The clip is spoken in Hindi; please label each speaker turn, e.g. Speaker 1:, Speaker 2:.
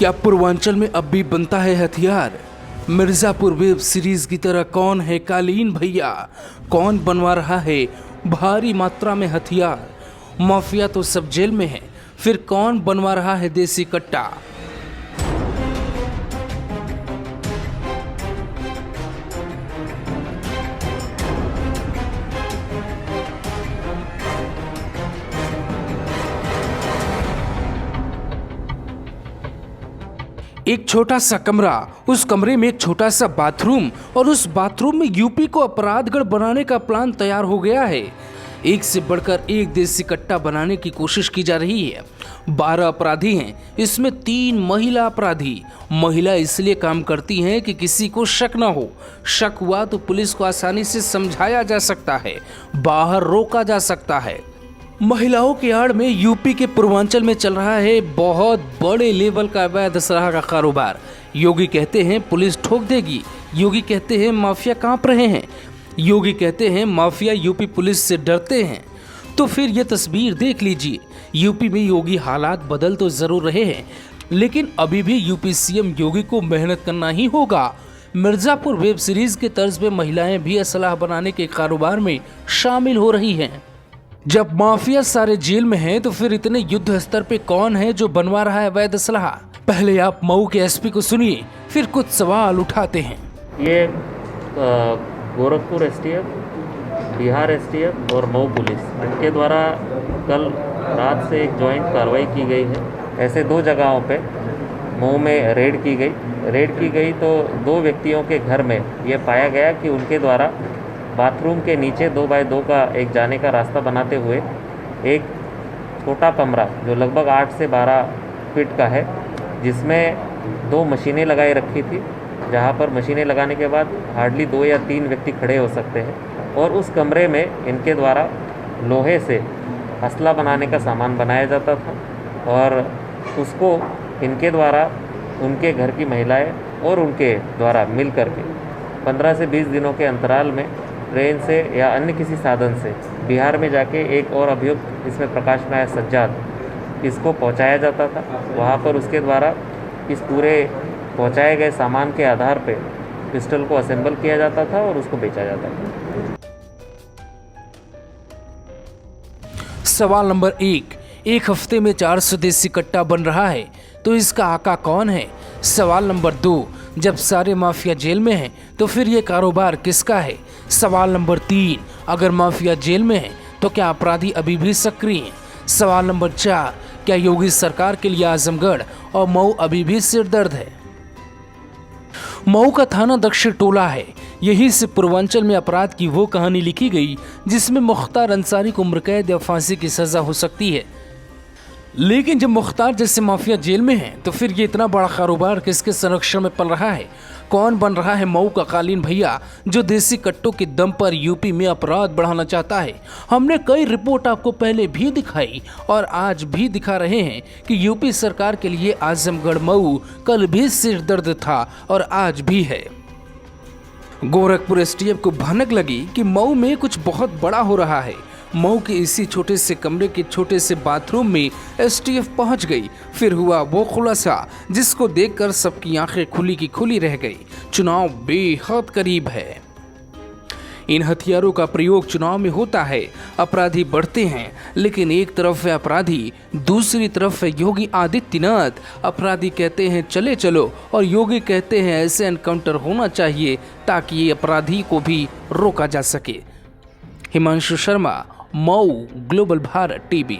Speaker 1: क्या पूर्वांचल में अब भी बनता है हथियार? मिर्जापुर वेब सीरीज की तरह कौन है कालीन भैया? कौन बनवा रहा है भारी मात्रा में हथियार? माफिया तो सब जेल में है, फिर कौन बनवा रहा है देसी कट्टा? एक छोटा सा कमरा, उस कमरे में एक छोटा सा बाथरूम और उस बाथरूम में यूपी को अपराधगढ़ बनाने का प्लान तैयार हो गया है। एक से बढ़कर एक देसी कट्टा बनाने की कोशिश की जा रही है। 12 अपराधी हैं, इसमें 3 महिला अपराधी। महिला इसलिए काम करती हैं कि किसी को शक ना हो। शक हुआ तो पुलिस को आसानी से समझाया जा सकता है, बाहर रोका जा सकता है। महिलाओं की आड़ में यूपी के पूर्वांचल में चल रहा है बहुत बड़े लेवल का अवैध असलाह का कारोबार। योगी कहते हैं पुलिस ठोक देगी, योगी कहते हैं माफिया कांप रहे हैं, योगी कहते हैं माफिया यूपी पुलिस से डरते हैं। तो फिर ये तस्वीर देख लीजिए। यूपी में योगी हालात बदल तो जरूर रहे हैं, लेकिन अभी भी यूपी सीएम योगी को मेहनत करना ही होगा। मिर्जापुर वेब सीरीज के तर्ज पे महिलाएं भी असलाह बनाने के कारोबार में शामिल हो रही हैं। जब माफिया सारे जेल में हैं, तो फिर इतने युद्ध स्तर पे कौन है जो बनवा रहा है अवैध असलाह? पहले आप मऊ के एसपी को सुनिए, फिर कुछ सवाल उठाते हैं।
Speaker 2: ये गोरखपुर एसटीएफ, बिहार एसटीएफ और मऊ पुलिस इनके द्वारा कल रात से एक जॉइंट कार्रवाई की गई है। ऐसे 2 जगहों पे मऊ में रेड की गई तो 2 व्यक्तियों के घर में ये पाया गया कि उनके द्वारा बाथरूम के नीचे 2x2 का एक जाने का रास्ता बनाते हुए एक छोटा कमरा जो लगभग 8 से 12 फीट का है, जिसमें 2 मशीनें लगाई रखी थी, जहां पर मशीनें लगाने के बाद हार्डली 2 या 3 व्यक्ति खड़े हो सकते हैं। और उस कमरे में इनके द्वारा लोहे से असला बनाने का सामान बनाया जाता था और उसको इनके द्वारा उनके घर की महिलाएं और उनके द्वारा मिल करके 15 से 20 दिनों के अंतराल में ट्रेन से या अन्य किसी साधन से बिहार में जाके एक और अभियुक्त इसमें प्रकाश में आया सज्जाद, इसको पहुंचाया जाता था। वहां पर उसके द्वारा इस पूरे पहुंचाए गए सामान के आधार पे पिस्टल को असेंबल किया जाता था और उसको बेचा जाता था।
Speaker 1: सवाल नंबर 1, एक हफ्ते में 400 देसी कट्टा बन रहा है, तो इसका आका कौन है? सवाल नंबर 2, जब सारे माफिया जेल में हैं, तो फिर ये कारोबार किसका है? सवाल नंबर 3, अगर माफिया जेल में है तो क्या अपराधी अभी भी सक्रिय हैं? सवाल नंबर 4, क्या योगी सरकार के लिए आजमगढ़ और मऊ अभी भी सिरदर्द है? मऊ का थाना दक्षिण टोला है। यही से पूर्वांचल में अपराध की वो कहानी लिखी गई जिसमें मुख्तार अंसारी को उम्रकैद या फांसी की सजा हो सकती है। लेकिन जब मुख्तार जैसे माफिया जेल में है, तो फिर ये इतना बड़ा कारोबार किसके संरक्षण में पल रहा है? कौन बन रहा है मऊ का कालीन भैया जो देसी कट्टों के दम पर यूपी में अपराध बढ़ाना चाहता है? हमने कई रिपोर्ट आपको पहले भी दिखाई और आज भी दिखा रहे हैं कि यूपी सरकार के लिए आजमगढ़ मऊ कल भी सिरदर्द था और आज भी है। गोरखपुर एसटीएफ को भनक लगी कि मऊ में कुछ बहुत बड़ा हो रहा है। मऊ के इसी छोटे से कमरे के छोटे से बाथरूम में एसटीएफ पहुंच गई। फिर हुआ वो खुलासा जिसको देखकर सबकी आंखें खुली की खुली रह गई। चुनाव बेहद करीब है। इन हथियारों का प्रयोग चुनाव में होता है। अपराधी बढ़ते हैं, लेकिन एक तरफ है अपराधी, दूसरी तरफ है योगी आदित्यनाथ। अपराधी कहते हैं चले चलो और योगी कहते हैं ऐसे एनकाउंटर होना चाहिए ताकि ये अपराधी को भी रोका जा सके। Himanshu Sharma, Mau, global Bharat TV.